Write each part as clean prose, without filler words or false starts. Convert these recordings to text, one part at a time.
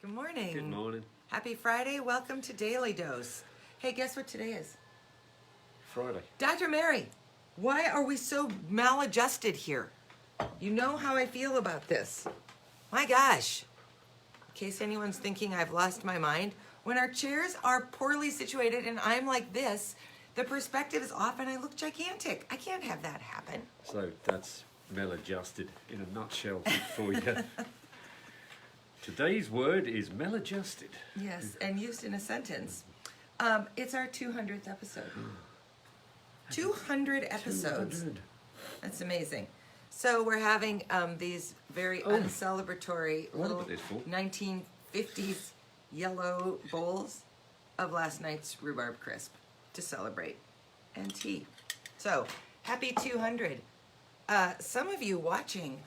Good morning. Good morning. Happy Friday. Welcome to Daily Dose. Hey, guess what today is? Friday. Dr. Mary, why are we so maladjusted here? You know how I feel about this. My gosh. In case anyone's thinking I've lost my mind, when our chairs are poorly situated and I'm like this, the perspective is off and I look gigantic. I can't have that happen. So that's maladjusted in a nutshell for you. Today's word is maladjusted. Yes, and used in a sentence. It's our 200th episode. 200 episodes. 200. That's amazing. So we're having these very uncelebratory little What is this for? 1950s yellow bowls of last night's rhubarb crisp to celebrate, and tea. So happy 200. Some of you watching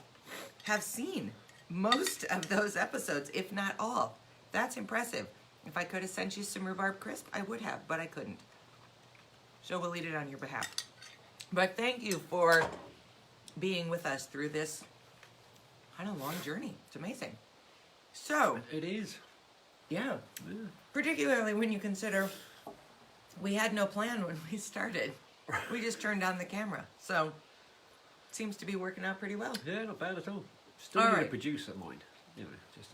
have seen most of those episodes, if not all. That's impressive. If I could have sent you some rhubarb crisp, I would have, but I couldn't. So we'll eat it on your behalf. But thank you for being with us through this kind of long journey. It's amazing. So, It is. yeah, Yeah. particularly when you consider we had no plan when we started. We just turned on the camera. So, it seems to be working out pretty well. Yeah, not bad at all. Still All need right. a producer mind. You know, just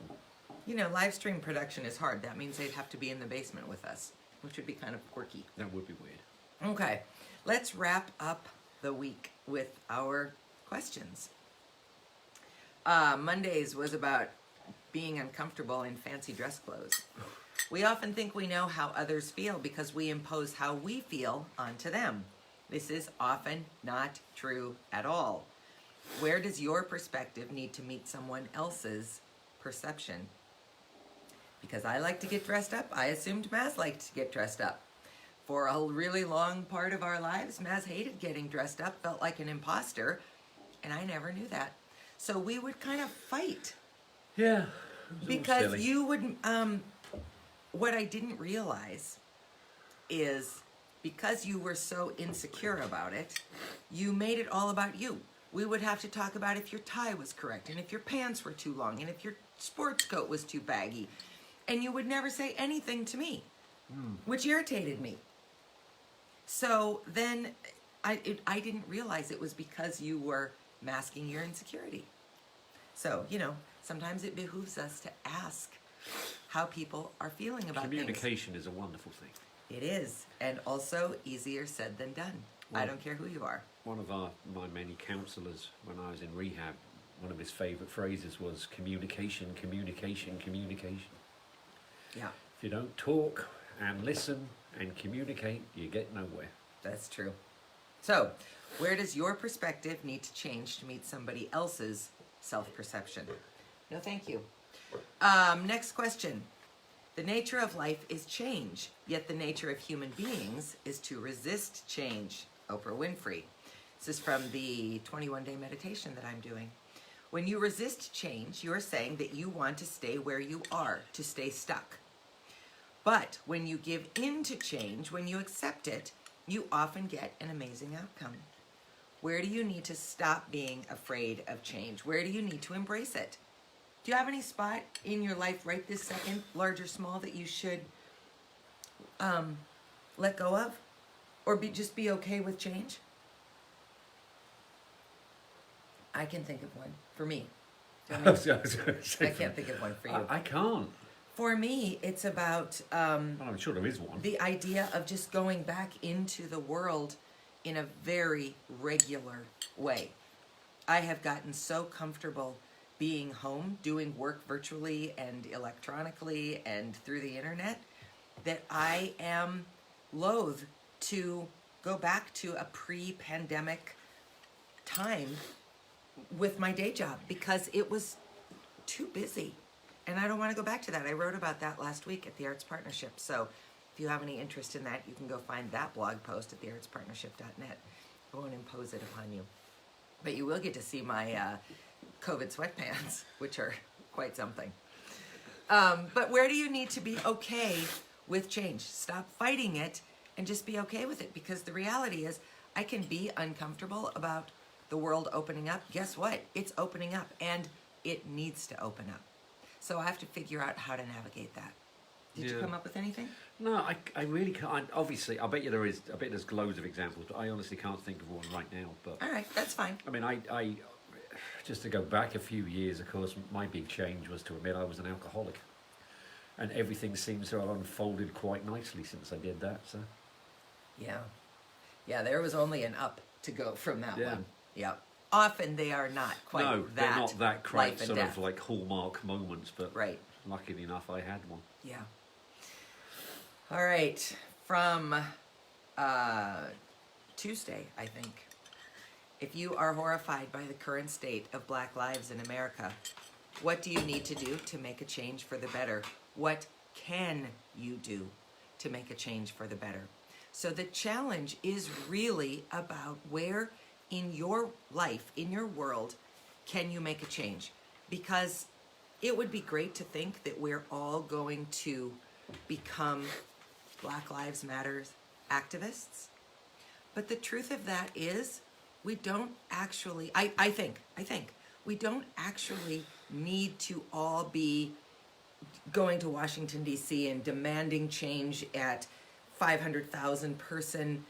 You know, live stream production is hard. That means they'd have to be in the basement with us, which would be kind of quirky. that would be weird. Okay, let's wrap up the week with our questions. Mondays was about being uncomfortable in fancy dress clothes. We often think we know how others feel because we impose how we feel onto them. This is often not true at all. Where does your perspective need to meet someone else's perception? Because I like to get dressed up, I assumed Maz liked to get dressed up. For a really long part of our lives, Maz hated getting dressed up, felt like an imposter, and I never knew that. So we would kind of fight. Yeah. Because you would, what I didn't realize is because you were so insecure about it, you made it all about you. We would have to talk about if your tie was correct, and if your pants were too long, and if your sports coat was too baggy. And you would never say anything to me, which irritated me. So then I didn't realize it was because you were masking your insecurity. So, you know, sometimes it behooves us to ask how people are feeling about things. Communication is a wonderful thing. It is, and also easier said than done. I Well- don't care who you are. One of my many counsellors when I was in rehab, one of his favourite phrases was communication, communication, communication. Yeah, If you don't talk and listen and communicate, you get nowhere. that's true. So, where does your perspective need to change to meet somebody else's self-perception? No, thank you. Next question. The nature of life is change, yet the nature of human beings is to resist change. Oprah Winfrey. This is from the 21-day meditation that I'm doing. When you resist change, you're saying that you want to stay where you are, to stay stuck. But when you give in to change, when you accept it, you often get an amazing outcome. Where do you need to stop being afraid of change? Where do you need to embrace it? Do you have any spot in your life right this second, large or small, that you should let go of? Or just be okay with change? I can think of one for me. Do you want me- I can't think of one for you. I can't. For me, it's about Well, I'm sure there is one. the idea of just going back into the world in a very regular way. I have gotten so comfortable being home, doing work virtually and electronically and through the internet, that I am loath to go back to a pre-pandemic time with my day job because it was too busy. And I don't want to go back to that. I wrote about that last week at the Arts Partnership. So if you have any interest in that, you can go find that blog post at theartspartnership.net. I won't impose it upon you. But you will get to see my COVID sweatpants, which are quite something. But where do you need to be okay with change? Stop fighting it and just be okay with it. Because the reality is, I can be uncomfortable about the world opening up. Guess what? It's opening up, and it needs to open up. So I have to figure out how to navigate that. Did you Yeah. come up with anything? No, I really can't. Obviously, I bet you there is. I bet there's loads of examples, but I honestly can't think of one right now. But All right, that's fine. I mean, I just to go back a few years, of course, my big change was to admit I was an alcoholic, and everything seems to have unfolded quite nicely since I did that. So Yeah. Yeah, there was only an up to go from that Yeah. one. Yeah. Often they are not quite no, that. they're not that life great and sort death. of like hallmark moments, but Right. luckily enough, I had one. Yeah. All right. From Tuesday, I think. If you are horrified by the current state of Black lives in America, what do you need to do to make a change for the better? What can you do to make a change for the better? So the challenge is really about where in your life, in your world, can you make a change? Because it would be great to think that we're all going to become Black Lives Matter activists. But the truth of that is we don't actually, I think, we don't actually need to all be going to Washington, D.C. and demanding change at 500,000 person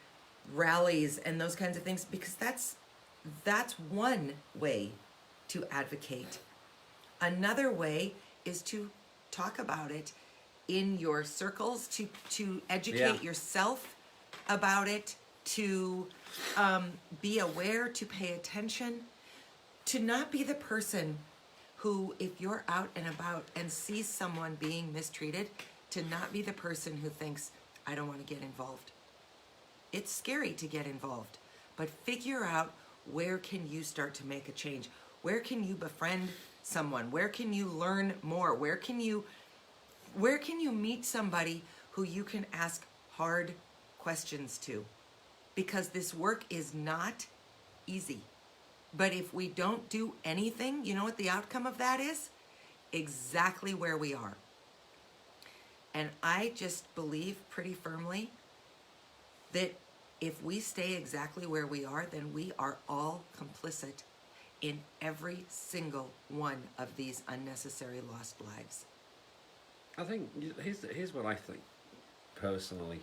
rallies and those kinds of things, because that's one way to advocate. Another way is to talk about it in your circles, to educate yourself about it, to be aware, to pay attention, to not be the person who, if you're out and about and sees someone being mistreated, to not be the person who thinks, I don't want to get involved. It's scary to get involved, but figure out where can you start to make a change? Where can you befriend someone? Where can you learn more? Where can you meet somebody who you can ask hard questions to? Because this work is not easy. But if we don't do anything, you know what the outcome of that is? Exactly where we are. And I just believe pretty firmly that if we stay exactly where we are, then we are all complicit in every single one of these unnecessary lost lives. I think here's what I think personally.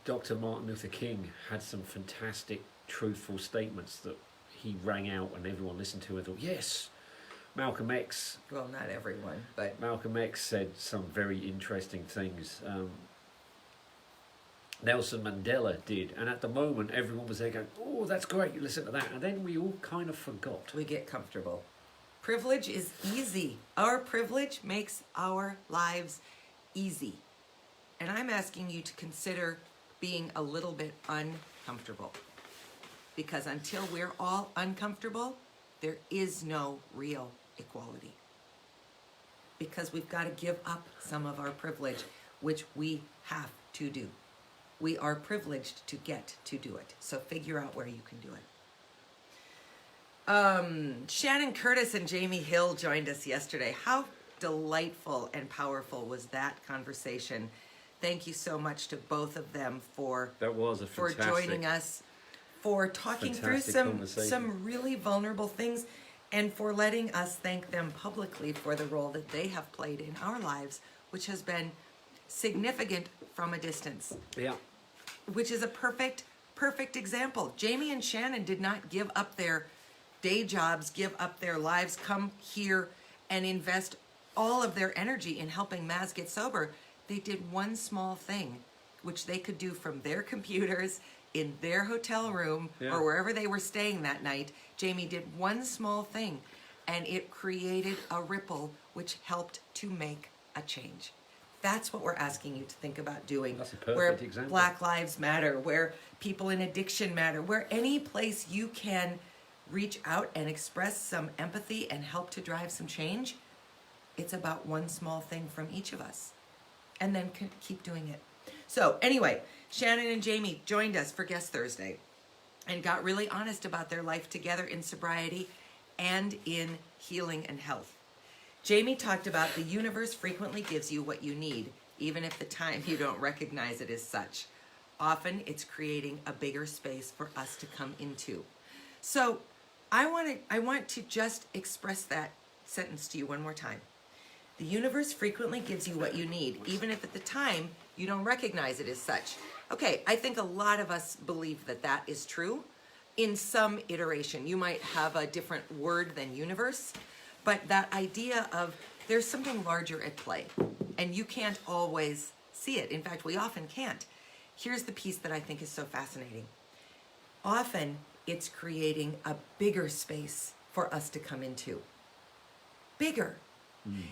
Dr. Martin Luther King had some fantastic, truthful statements that he rang out and everyone listened to and thought, yes. Malcolm X. Well, not everyone, but Malcolm X said some very interesting things. Nelson Mandela did, and at the moment everyone was there going, oh, that's great, you listen to that, and then we all kind of forgot. we get comfortable. Privilege is easy. Our privilege makes our lives easy. And I'm asking you to consider being a little bit uncomfortable. Because until we're all uncomfortable, there is no real equality. Because we've got to give up some of our privilege, which we have to do. We are privileged to get to do it. So figure out where you can do it. Shannon Curtis and Jamie Hill joined us yesterday. How delightful and powerful was that conversation? Thank you so much to both of them for joining us, for talking through some really vulnerable things, and for letting us thank them publicly for the role that they have played in our lives, which has been significant from a distance. Yeah. Which is a perfect example. Jamie and Shannon did not give up their day jobs, give up their lives, come here and invest all of their energy in helping Maz get sober. They did one small thing, which they could do from their computers in their hotel room or wherever they were staying that night. Jamie did one small thing, and it created a ripple which helped to make a change. That's what we're asking you to think about doing. That's a perfect where example. Black Lives Matter, where people in addiction matter, where any place you can reach out and express some empathy and help to drive some change, it's about one small thing from each of us. And then keep doing it. So anyway, Shannon and Jamie joined us for Guest Thursday and got really honest about their life together in sobriety and in healing and health. Jamie talked about the universe frequently gives you what you need, even if the time you don't recognize it as such. Often it's creating a bigger space for us to come into. So I want to just express that sentence to you one more time. The universe frequently gives you what you need, even if at the time you don't recognize it as such. Okay, I think a lot of us believe that that is true. In some iteration, you might have a different word than universe, but that idea of there's something larger at play, and you can't always see it. In fact, we often can't. Here's the piece that I think is so fascinating. Often, it's creating a bigger space for us to come into. Bigger.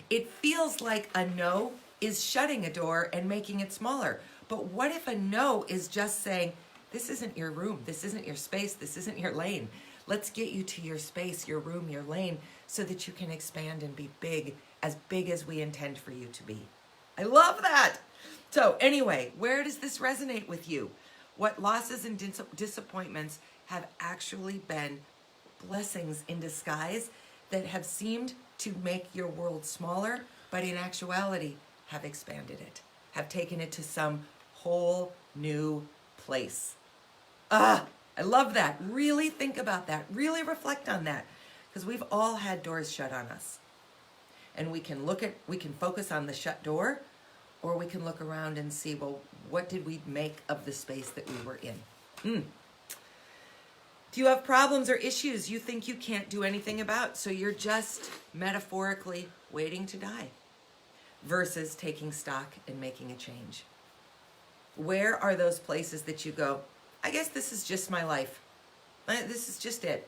It feels like a no is shutting a door and making it smaller. But what if a no is just saying, this isn't your room, this isn't your space, this isn't your lane. Let's get you to your space, your room, your lane, so that you can expand and be big as we intend for you to be. I love that. So anyway, where does this resonate with you? What losses and disappointments have actually been blessings in disguise that have seemed to make your world smaller, but in actuality have expanded it, have taken it to some whole new place. I love that. Really think about that. Really reflect on that, because we've all had doors shut on us. And we can focus on the shut door, or we can look around and see, well, what did we make of the space that we were in? Do you have problems or issues you think you can't do anything about, so you're just metaphorically waiting to die, versus taking stock and making a change? Where are those places that you go, I guess this is just my life. This is just it.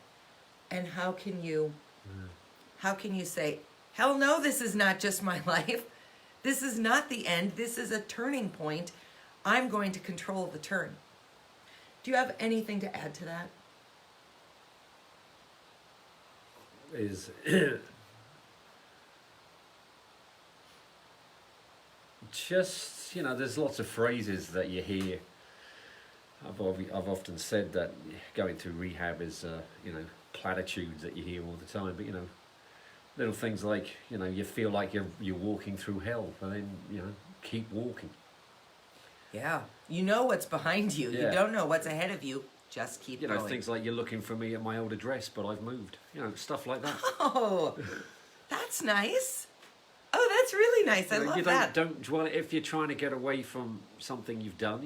And how can you say, hell no, this is not just my life. This is not the end. This is a turning point. I'm going to control the turn. Do you have anything to add to that? Is just, there's lots of phrases that you hear. I've often said that going through rehab is, platitudes that you hear all the time. But, little things like, you feel like you're walking through hell, but then, keep walking. Yeah. You know what's behind you. Yeah. You don't know what's ahead of you. Just keep going. Things like you're looking for me at my old address, but I've moved. Stuff like that. Oh, that's nice. Oh, that's really nice. I love that. Don't dwell if you're trying to get away from something you've done.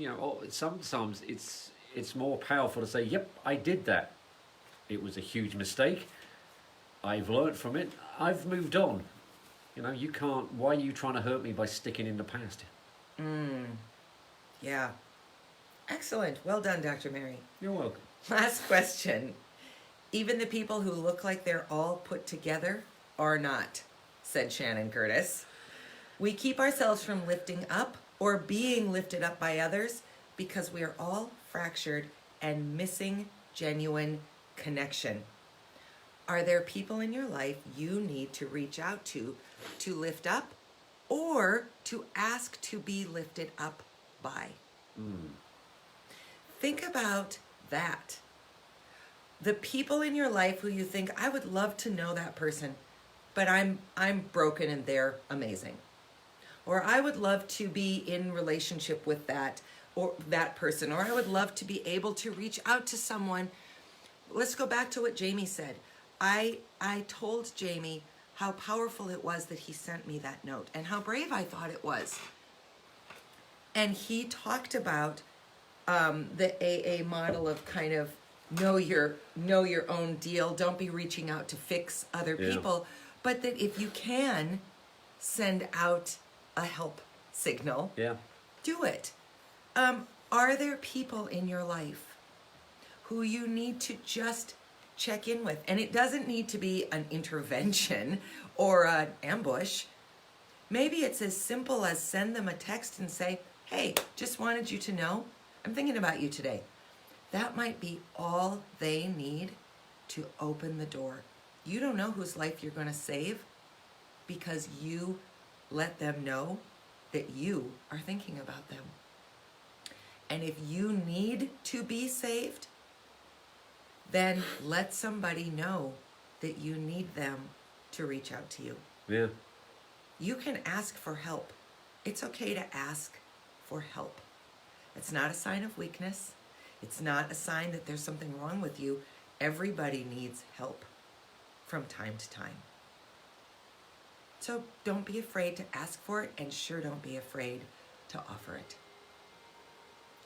Sometimes it's more powerful to say, "Yep, I did that. It was a huge mistake. I've learned from it. I've moved on." You can't. Why are you trying to hurt me by sticking in the past? Yeah. Excellent. Well done, Dr. Mary. You're welcome. Last question. Even the people who look like they're all put together are not, said Shannon Curtis. We keep ourselves from lifting up or being lifted up by others because we are all fractured and missing genuine connection. Are there people in your life you need to reach out to lift up, or to ask to be lifted up by? Think about that. The people in your life who you think, I would love to know that person, but I'm broken and they're amazing. Or I would love to be in relationship with that person, or I would love to be able to reach out to someone. Let's go back to what Jamie said. I told Jamie how powerful it was that he sent me that note and how brave I thought it was. And he talked about the AA model of kind of know your own deal. Don't be reaching out to fix other people, but that if you can send out a help signal, do it. Are there people in your life who you need to just check in with? And it doesn't need to be an intervention or an ambush. Maybe it's as simple as send them a text and say, hey, just wanted you to know I'm thinking about you today. That might be all they need to open the door. You don't know whose life you're going to save because you let them know that you are thinking about them. And if you need to be saved, then let somebody know that you need them to reach out to you. Yeah. You can ask for help. It's okay to ask for help. It's not a sign of weakness. It's not a sign that there's something wrong with you. Everybody needs help from time to time. So don't be afraid to ask for it, and sure don't be afraid to offer it.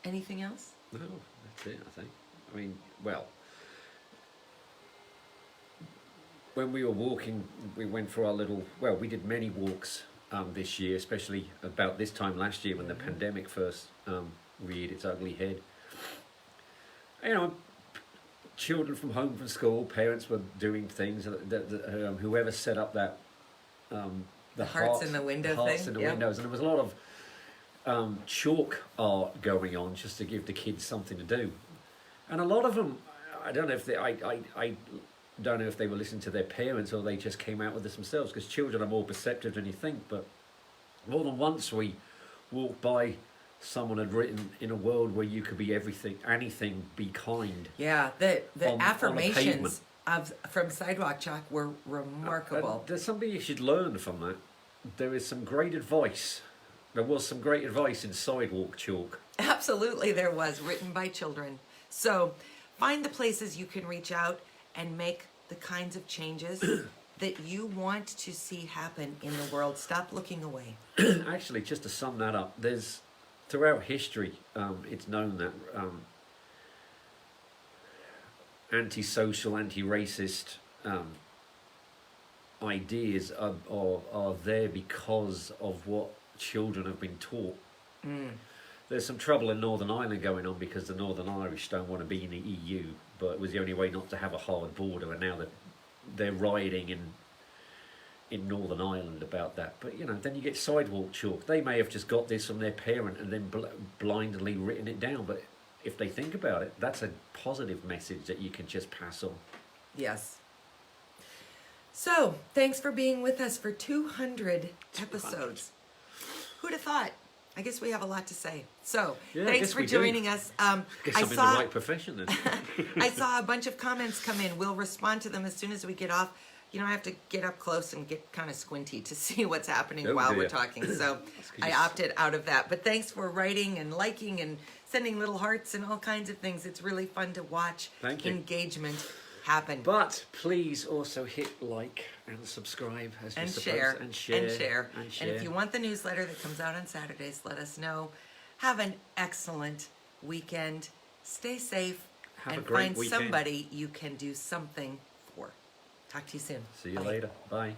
Anything else? No, that's it, I think. I mean, well, when we were walking, we went for our we did many walks this year, especially about this time last year when the pandemic first reared its ugly head. You know, children from home from school, parents were doing things that whoever set up that the hearts in the window hearts thing. in the Yep. windows, and there was a lot of chalk art going on just to give the kids something to do, and a lot of them, I don't know if I don't know if they were listening to their parents or they just came out with this themselves, because children are more perceptive than you think. But more than once we walked by, someone had written, "In a world where you could be everything, anything, be kind." Yeah, the on the affirmations from Sidewalk Chalk were remarkable. There's something you should learn from that. There is some great advice. There was some great advice in Sidewalk Chalk. Absolutely, there was, written by children. So find the places you can reach out and make the kinds of changes that you want to see happen in the world. Stop looking away. Actually, just to sum that up, there's throughout history, it's known that antisocial, anti-racist ideas are there because of what children have been taught. There's some trouble in Northern Ireland going on because the Northern Irish don't want to be in the EU, but it was the only way not to have a hard border, and now that they're rioting in Northern Ireland about that. But you know, then you get Sidewalk Chalk. They may have just got this from their parent and then blindly written it down, but if they think about it, that's a positive message that you can just pass on. Yes. So, thanks for being with us for 200 episodes. Who'd have thought? I guess we have a lot to say. So, Yeah, thanks for joining us. Guess I'm in the right profession then. I saw a bunch of comments come in. We'll respond to them as soon as we get off. You know, I have to get up close and get kind of squinty to see what's happening while we're talking. So I opted out of that. But thanks for writing and liking and sending little hearts and all kinds of things. It's really fun to watch engagement happen. But please also hit like and subscribe and share. And if you want the newsletter that comes out on Saturdays, let us know. Have an excellent weekend. Stay safe. Have and a great find weekend. somebody you can do something for. Talk to you soon. See you Bye. later. Bye.